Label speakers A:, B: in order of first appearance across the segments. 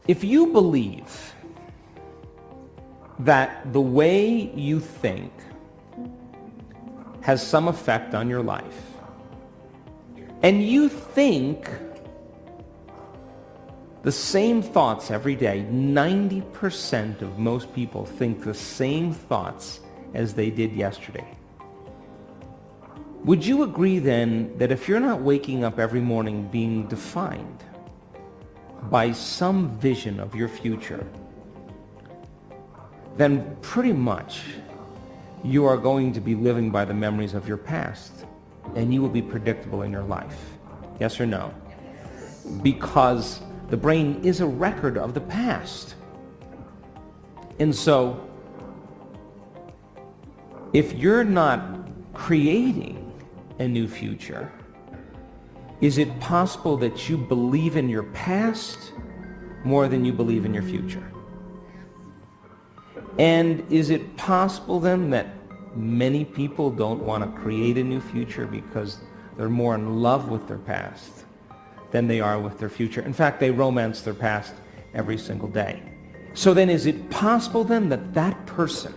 A: If you believe that the way you think has some effect on your life, and you think the same thoughts every day, 90% of most people think the same thoughts as they did yesterday. Would you agree then that if you're not waking up every morning being defined by some vision of your future, then pretty much you are going to be living by the memories of your past, and you will be predictable in your life? Yes or no? Because the brain is a record of the past. And so, if you're not creating a new future, is it possible that you believe in your past more than you believe in your future? And is it possible then that many people don't want to create a new future because they're more in love with their past than they are with their future? In fact, they romance their past every single day. So then is it possible then that that person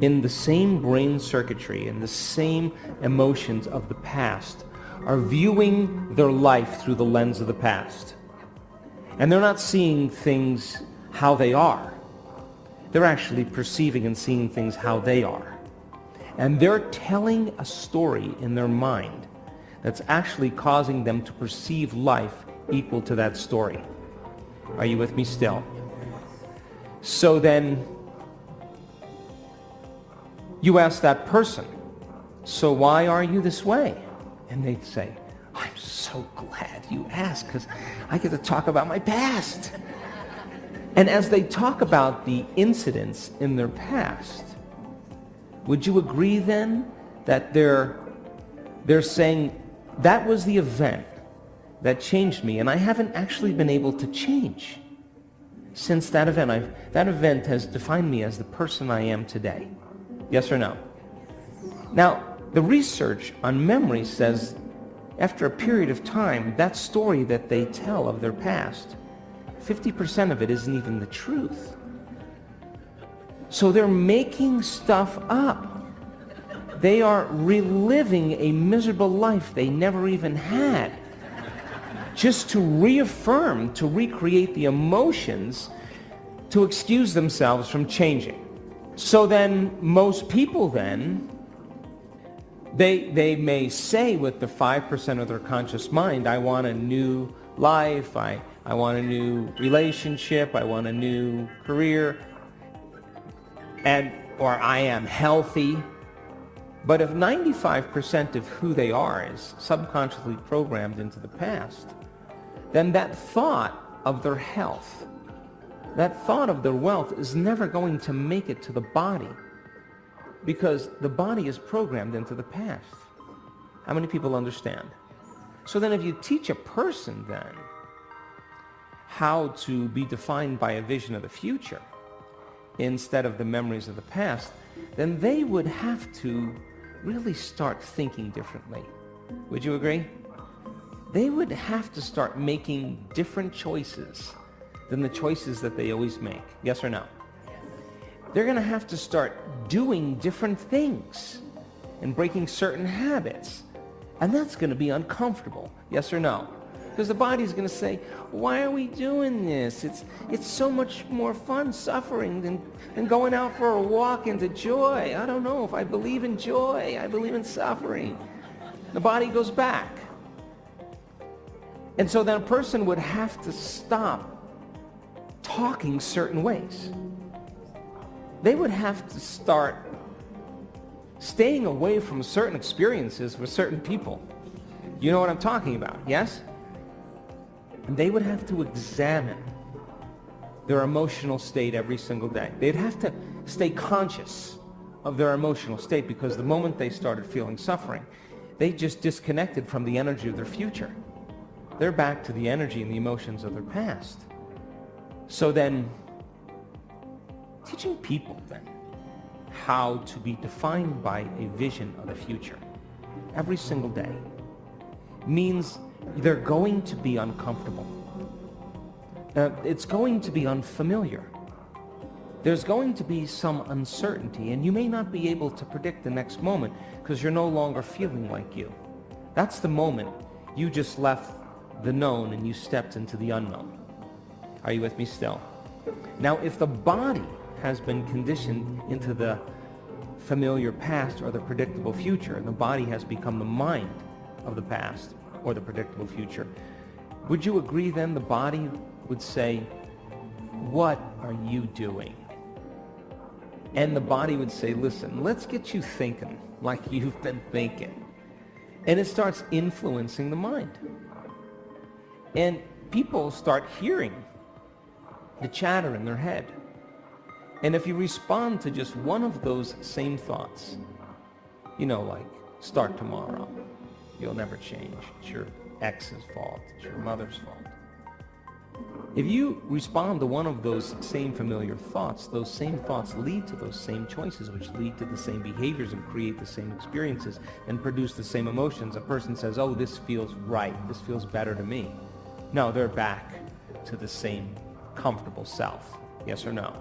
A: in the same brain circuitry and the same emotions of the past are viewing their life through the lens of the past? And they're not seeing things how they are. They're actually perceiving and seeing things how they are. And they're telling a story in their mind that's actually causing them to perceive life equal to that story. Are you with me still? So then you ask that person, so why are you this way? And they'd say, I'm so glad you asked because I get to talk about my past. And as they talk about the incidents in their past, would you agree then that they're saying, that was the event that changed me, and I haven't actually been able to change since that event. That event has defined me as the person I am today. Yes or no? Now, the research on memory says after a period of time, that story that they tell of their past, 50% of it isn't even the truth. So they're making stuff up. They are reliving a miserable life they never even had, just to reaffirm, to recreate the emotions, to excuse themselves from changing. So then most people then, they may say with the 5% of their conscious mind, I want a new life, I want a new relationship, I want a new career, or I am healthy. But if 95% of who they are is subconsciously programmed into the past, then that thought of their health, that thought of their wealth is never going to make it to the body, because the body is programmed into the past. How many people understand? So then if you teach a person then how to be defined by a vision of the future instead of the memories of the past, then they would have to really start thinking differently. Would you agree? They would have to start making different choices than the choices that they always make. Yes or no? They're going to have to start doing different things and breaking certain habits. And that's going to be uncomfortable. Yes or no? Because the body's going to say, why are we doing this? It's so much more fun suffering than going out for a walk into joy. I don't know if I believe in joy. I believe in suffering. The body goes back. And so then a person would have to stop talking certain ways. They would have to start staying away from certain experiences with certain people. You know what I'm talking about, yes? And they would have to examine their emotional state every single day. They'd have to stay conscious of their emotional state, because the moment they started feeling suffering, they just disconnected from the energy of their future. They're back to the energy and the emotions of their past. So then, teaching people then how to be defined by a vision of the future every single day means they're going to be uncomfortable. It's going to be unfamiliar. There's going to be some uncertainty, and you may not be able to predict the next moment because you're no longer feeling like you. That's the moment you just left the known and you stepped into the unknown. Are you with me still? Now, if the body has been conditioned into the familiar past or the predictable future, and the body has become the mind of the past or the predictable future, would you agree then the body would say, "What are you doing?" And the body would say, "Listen, let's get you thinking like you've been thinking." And it starts influencing the mind. And people start hearing the chatter in their head. And if you respond to just one of those same thoughts, like start tomorrow, you'll never change, it's your ex's fault, it's your mother's fault. If you respond to one of those same familiar thoughts, those same thoughts lead to those same choices, which lead to the same behaviors and create the same experiences and produce the same emotions. A person says, "Oh, this feels right, this feels better to me." No, they're back to the same comfortable self. Yes or no?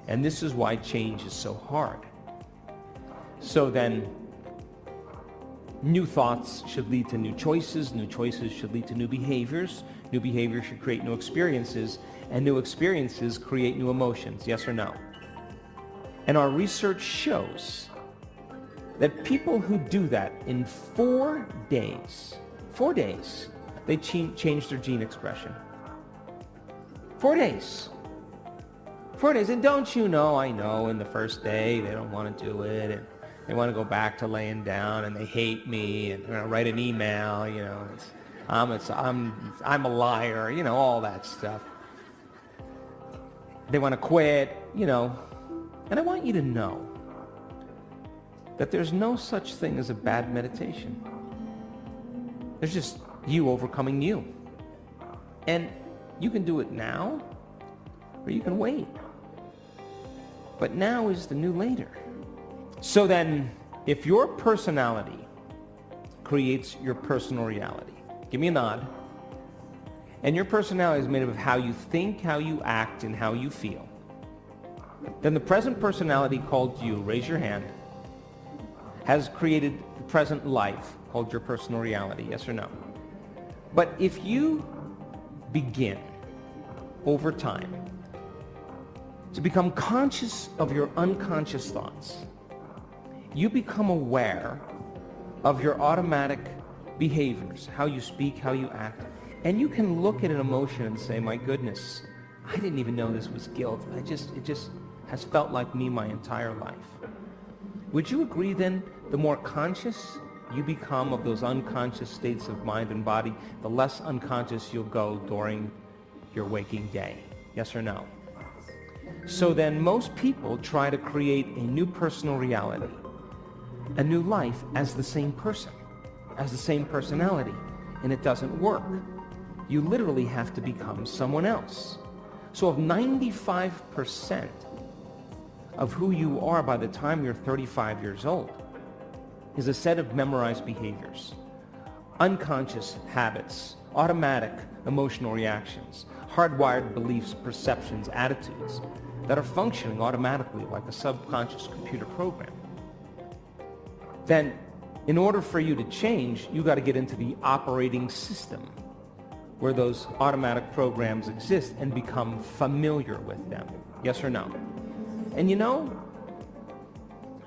A: And this is why change is so hard. So then, new thoughts should lead to new choices should lead to new behaviors should create new experiences, and new experiences create new emotions. Yes or no? And our research shows that people who do that in 4 days, they change their gene expression. 4 days. 4 days. And don't you know, I know in the first day they don't want to do it, and they want to go back to laying down, and they hate me, and write an email, I'm a liar, all that stuff. They want to quit, And I want you to know that there's no such thing as a bad meditation. There's just you overcoming you. And you can do it now, or you can wait. But now is the new later. So then, if your personality creates your personal reality, give me a nod, and your personality is made up of how you think, how you act, and how you feel, then the present personality called you, raise your hand, has created the present life called your personal reality, yes or no? But if you begin over time to become conscious of your unconscious thoughts, you become aware of your automatic behaviors, how you speak, how you act, and you can look at an emotion and say, "My goodness, I didn't even know this was guilt. It just has felt like me my entire life." Would you agree then, the more conscious you become of those unconscious states of mind and body, the less unconscious you'll go during your waking day? Yes or no? So then most people try to create a new personal reality, a new life as the same person, as the same personality, and it doesn't work. You literally have to become someone else. So if 95% of who you are by the time you're 35 years old is a set of memorized behaviors, unconscious habits, automatic emotional reactions, hardwired beliefs, perceptions, attitudes that are functioning automatically like a subconscious computer program, then in order for you to change, you got to get into the operating system where those automatic programs exist and become familiar with them. Yes or no? And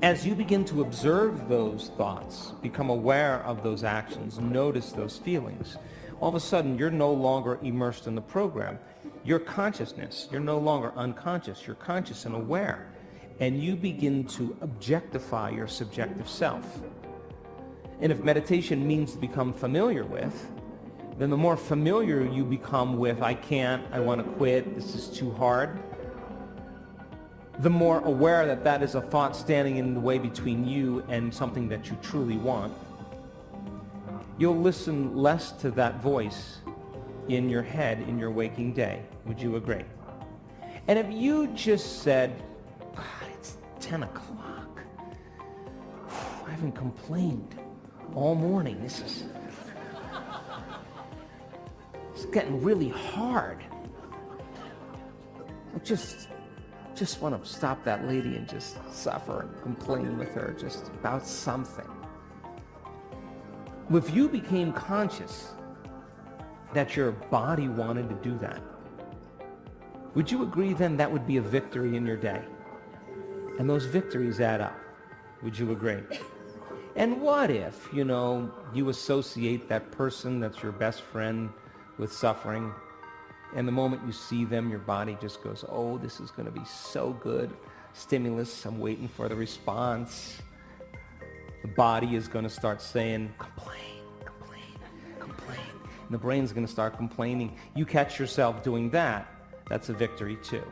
A: as you begin to observe those thoughts, become aware of those actions, notice those feelings, all of a sudden you're no longer immersed in the program. Your consciousness, you're no longer unconscious, you're conscious and aware. And you begin to objectify your subjective self. And if meditation means to become familiar with, then the more familiar you become with, I can't, I want to quit, this is too hard, the more aware that that is a thought standing in the way between you and something that you truly want, you'll listen less to that voice in your head in your waking day. Would you agree? And if you just said, "God, it's 10 o'clock. I haven't complained all morning. It's getting really hard. just want to stop that lady and just suffer and complain with her just about something. If you became conscious that your body wanted to do that, would you agree then that would be a victory in your day? And those victories add up. Would you agree? And what if, you associate that person that's your best friend with suffering, and the moment you see them, your body just goes, oh, this is going to be so good. Stimulus, I'm waiting for the response. The body is going to start saying, complain, complain, complain. And the brain's going to start complaining. You catch yourself doing that, that's a victory too.